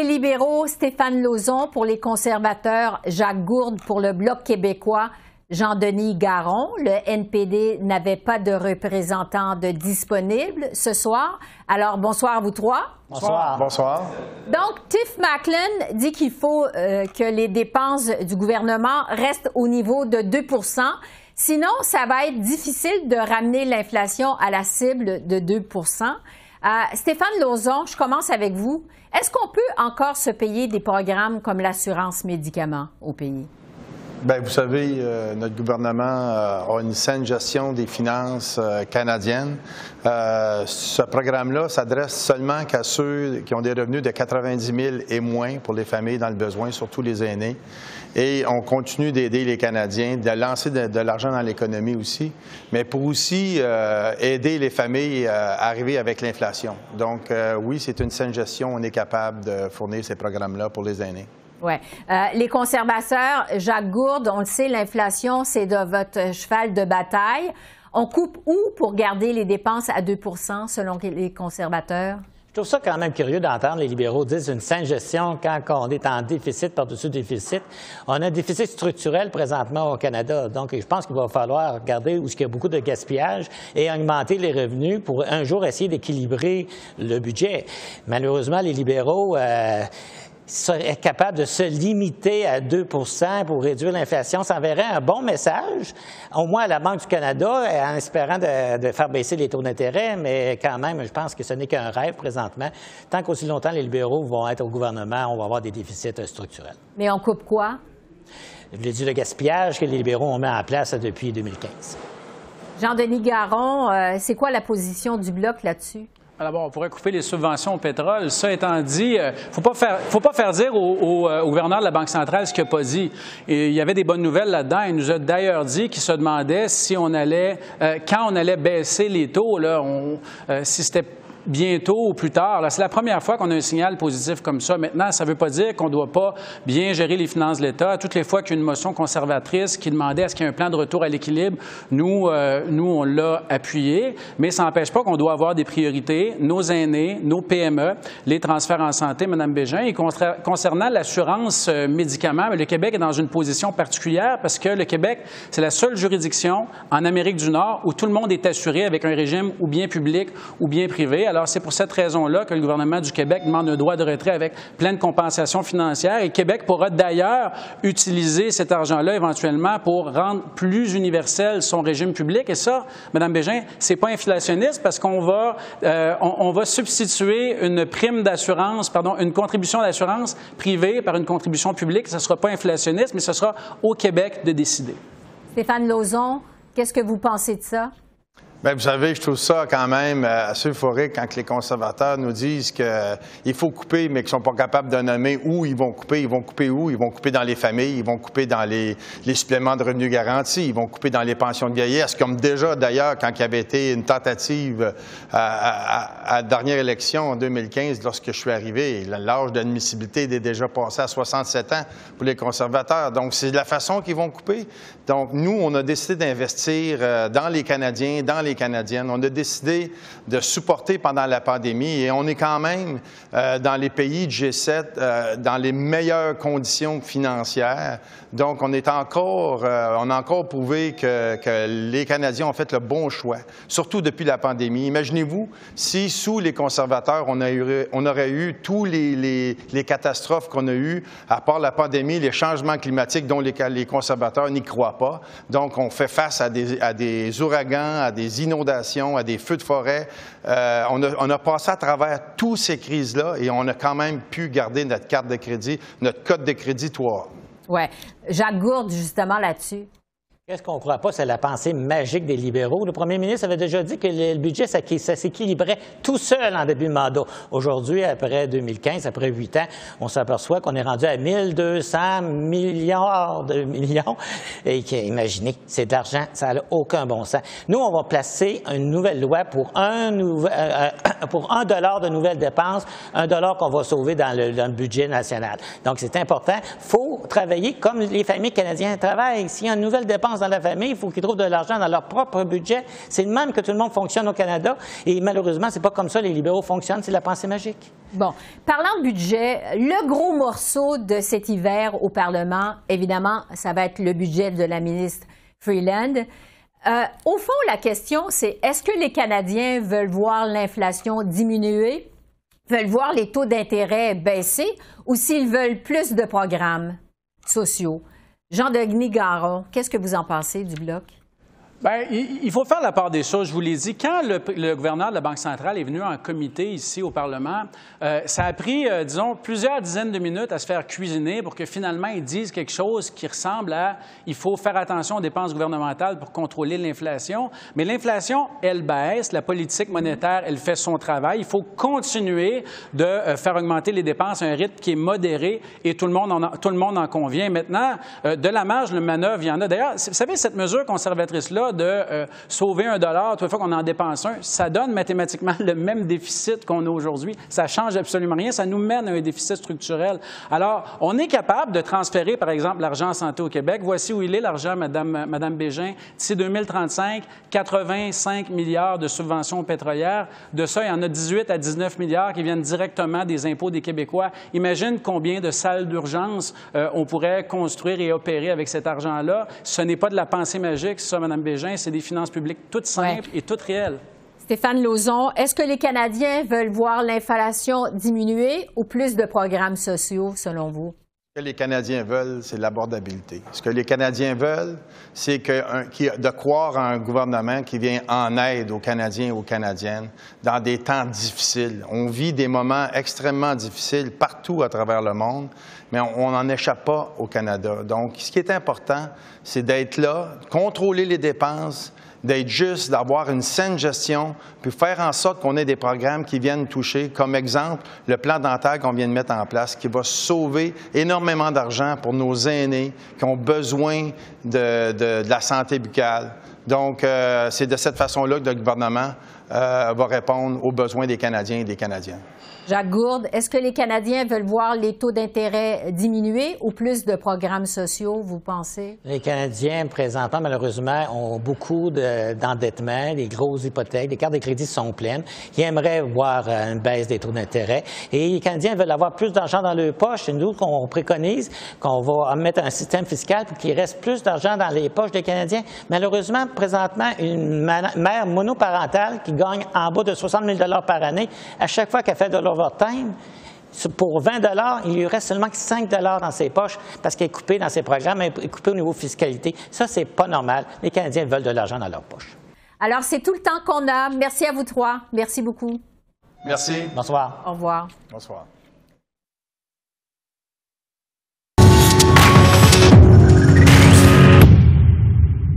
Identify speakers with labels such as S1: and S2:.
S1: les libéraux, Stéphane Lauzon. Pour les conservateurs, Jacques Gourde. Pour le Bloc québécois, Jean-Denis Garon. Le NPD n'avait pas de représentant de disponible ce soir. Alors, bonsoir à vous trois.
S2: Bonsoir. Bonsoir.
S1: Donc, Tiff Macklem dit qu'il faut que les dépenses du gouvernement restent au niveau de 2 %. Sinon, ça va être difficile de ramener l'inflation à la cible de 2 %. Stéphane Lauzon, je commence avec vous. Est-ce qu'on peut encore se payer des programmes comme l'assurance médicaments au pays?
S2: Bien, vous savez, notre gouvernement a une saine gestion des finances canadiennes. Ce programme-là s'adresse seulement qu'à ceux qui ont des revenus de 90 000 et moins pour les familles dans le besoin, surtout les aînés. Et on continue d'aider les Canadiens, de lancer de l'argent dans l'économie aussi, mais pour aussi aider les familles à arriver avec l'inflation. Donc, oui, c'est une saine gestion. On est capable de fournir ces programmes-là pour les aînés.
S1: Oui. Les conservateurs, Jacques Gourde, on le sait, l'inflation, c'est de votre cheval de bataille. On coupe où pour garder les dépenses à 2 % selon les conservateurs?
S3: Je trouve ça quand même curieux d'entendre les libéraux dire une saine gestion quand on est en déficit par-dessus déficit. On a un déficit structurel présentement au Canada. Donc, je pense qu'il va falloir regarder où il y a beaucoup de gaspillage et augmenter les revenus pour un jour essayer d'équilibrer le budget. Malheureusement, les libéraux serait capable de se limiter à 2 % pour réduire l'inflation, ça enverrait un bon message, au moins à la Banque du Canada, en espérant de faire baisser les taux d'intérêt, mais quand même, je pense que ce n'est qu'un rêve présentement. Tant qu'aussi longtemps les libéraux vont être au gouvernement, on va avoir des déficits structurels.
S1: Mais on coupe quoi?
S3: Le gaspillage que les libéraux ont mis en place depuis 2015.
S1: Jean-Denis Garon, c'est quoi la position du Bloc là-dessus?
S4: Alors bon, on pourrait couper les subventions au pétrole. Ça étant dit, faut pas faire dire au gouverneur de la Banque centrale ce qu'il n'a pas dit. Et il y avait des bonnes nouvelles là-dedans. Il nous a d'ailleurs dit qu'il se demandait si on allait, quand on allait baisser les taux, là, si c'était bientôt ou plus tard. C'est la première fois qu'on a un signal positif comme ça. Maintenant, ça ne veut pas dire qu'on ne doit pas bien gérer les finances de l'État. Toutes les fois qu'il y a une motion conservatrice qui demandait à ce qu'il y ait un plan de retour à l'équilibre, nous on l'a appuyé, mais ça n'empêche pas qu'on doit avoir des priorités, nos aînés, nos PME, les transferts en santé, Mme Bégin. Et concernant l'assurance médicaments, le Québec est dans une position particulière parce que le Québec, c'est la seule juridiction en Amérique du Nord où tout le monde est assuré avec un régime ou bien public ou bien privé. Alors, c'est pour cette raison-là que le gouvernement du Québec demande un droit de retrait avec pleine compensation financière. Et Québec pourra d'ailleurs utiliser cet argent-là éventuellement pour rendre plus universel son régime public. Et ça, Mme Bégin, c'est pas inflationniste parce qu'on va, on va substituer une prime d'assurance, pardon, une contribution d'assurance privée par une contribution publique. Ce ne sera pas inflationniste, mais ce sera au Québec de décider. Stéphane
S1: Lauzon, qu'est-ce que vous pensez de ça?
S2: Bien, vous savez, je trouve ça quand même assez euphorique quand les conservateurs nous disent qu'il faut couper, mais qu'ils ne sont pas capables de nommer où ils vont couper. Ils vont couper où? Ils vont couper dans les familles, ils vont couper dans les suppléments de revenus garantis, ils vont couper dans les pensions de vieillesse, comme déjà d'ailleurs quand il y avait été une tentative à la dernière élection en 2015, lorsque je suis arrivé, l'âge d'admissibilité est déjà passé à 67 ans pour les conservateurs. Donc, c'est de la façon qu'ils vont couper. Donc, nous, on a décidé d'investir dans les Canadiens, dans les Canadiennes. On a décidé de supporter pendant la pandémie et on est quand même dans les pays du G7 dans les meilleures conditions financières. Donc, on a encore prouvé que les Canadiens ont fait le bon choix, surtout depuis la pandémie. Imaginez-vous si, sous les conservateurs, on aurait eu tous les catastrophes qu'on a eues, à part la pandémie, les changements climatiques dont les conservateurs n'y croient pas. Donc, on fait face à des ouragans, à des inondations, à des feux de forêt. On a passé à travers toutes ces crises-là et on a quand même pu garder notre carte de crédit, notre code de crédit 3.
S1: Oui. Jacques Gourde, justement, là-dessus.
S3: Qu'est-ce qu'on ne croit pas, c'est la pensée magique des libéraux. Le premier ministre avait déjà dit que le budget, ça s'équilibrait tout seul en début de mandat. Aujourd'hui, après 2015, après 8 ans, on s'aperçoit qu'on est rendu à 1200 milliards de millions. Et imaginez, c'est de l'argent, ça n'a aucun bon sens. Nous, on va placer une nouvelle loi pour $1 de nouvelles dépenses, $1 qu'on va sauver dans le budget national. Donc, c'est important. Il faut travailler comme les familles canadiennes travaillent. S'il y a une nouvelle dépense dépenses dans la famille, il faut qu'ils trouvent de l'argent dans leur propre budget. C'est le même que tout le monde fonctionne au Canada. Et malheureusement, c'est pas comme ça les libéraux fonctionnent, c'est la pensée magique.
S1: Bon, parlant de budget, le gros morceau de cet hiver au Parlement, évidemment, ça va être le budget de la ministre Freeland. Au fond, la question, c'est est-ce que les Canadiens veulent voir l'inflation diminuer, veulent voir les taux d'intérêt baisser ou s'ils veulent plus de programmes sociaux? Jean-Denis Garon, qu'est-ce que vous en pensez du Bloc?
S4: Bien, il faut faire la part des choses. Je vous l'ai dit, quand le gouverneur de la Banque centrale est venu en comité ici au Parlement, ça a pris, disons, plusieurs dizaines de minutes à se faire cuisiner pour que finalement ils disent quelque chose qui ressemble à « il faut faire attention aux dépenses gouvernementales pour contrôler l'inflation ». Mais l'inflation, elle baisse, la politique monétaire, elle fait son travail. Il faut continuer de faire augmenter les dépenses à un rythme qui est modéré et tout le monde en convient. Maintenant, de la marge de manœuvre, il y en a. D'ailleurs, vous savez, cette mesure conservatrice-là, de sauver $1 toutes les fois qu'on en dépense un, ça donne mathématiquement le même déficit qu'on a aujourd'hui. Ça ne change absolument rien. Ça nous mène à un déficit structurel. Alors, on est capable de transférer, par exemple, l'argent en santé au Québec. Voici où il est, l'argent, Mme Bégin. D'ici 2035, 85 milliards de subventions pétrolières. De ça, il y en a 18 à 19 milliards qui viennent directement des impôts des Québécois. Imagine combien de salles d'urgence on pourrait construire et opérer avec cet argent-là. Ce n'est pas de la pensée magique, ça, Mme Bégin. C'est des finances publiques toutes simples et toutes réelles.
S1: Stéphane Lauzon, est-ce que les Canadiens veulent voir l'inflation diminuer ou plus de programmes sociaux, selon vous?
S2: Ce que les Canadiens veulent, c'est l'abordabilité. Ce que les Canadiens veulent, c'est de croire à un gouvernement qui vient en aide aux Canadiens et aux Canadiennes dans des temps difficiles. On vit des moments extrêmement difficiles partout à travers le monde, mais on n'en échappe pas au Canada. Donc, ce qui est important, c'est d'être là, contrôler les dépenses, d'être juste, d'avoir une saine gestion, puis faire en sorte qu'on ait des programmes qui viennent toucher, comme exemple, le plan dentaire qu'on vient de mettre en place, qui va sauver énormément d'argent pour nos aînés qui ont besoin de la santé buccale. Donc, c'est de cette façon-là que le gouvernement va répondre aux besoins des Canadiens et des Canadiennes.
S1: Jacques Gourde, est-ce que les Canadiens veulent voir les taux d'intérêt diminuer ou plus de programmes sociaux, vous pensez? Les
S3: Canadiens, présentement, malheureusement, ont beaucoup d'endettement, des grosses hypothèques, les cartes de crédit sont pleines. Ils aimeraient voir une baisse des taux d'intérêt. Et les Canadiens veulent avoir plus d'argent dans leur poche. C'est nous qu'on préconise qu'on va mettre un système fiscal pour qu'il reste plus d'argent dans les poches des Canadiens. Malheureusement, présentement, une mère monoparentale qui gagne en bas de 60 000 $ par année, à chaque fois qu'elle fait de l'overtime, pour 20 $, il lui reste seulement 5 $ dans ses poches parce qu'elle est coupée dans ses programmes, elle est coupée au niveau fiscalité. Ça, c'est pas normal. Les Canadiens veulent de l'argent dans leur poche.
S1: Alors, c'est tout le temps qu'on a. Merci à vous trois. Merci beaucoup.
S2: Merci.
S3: Bonsoir.
S1: Au revoir.
S2: Bonsoir.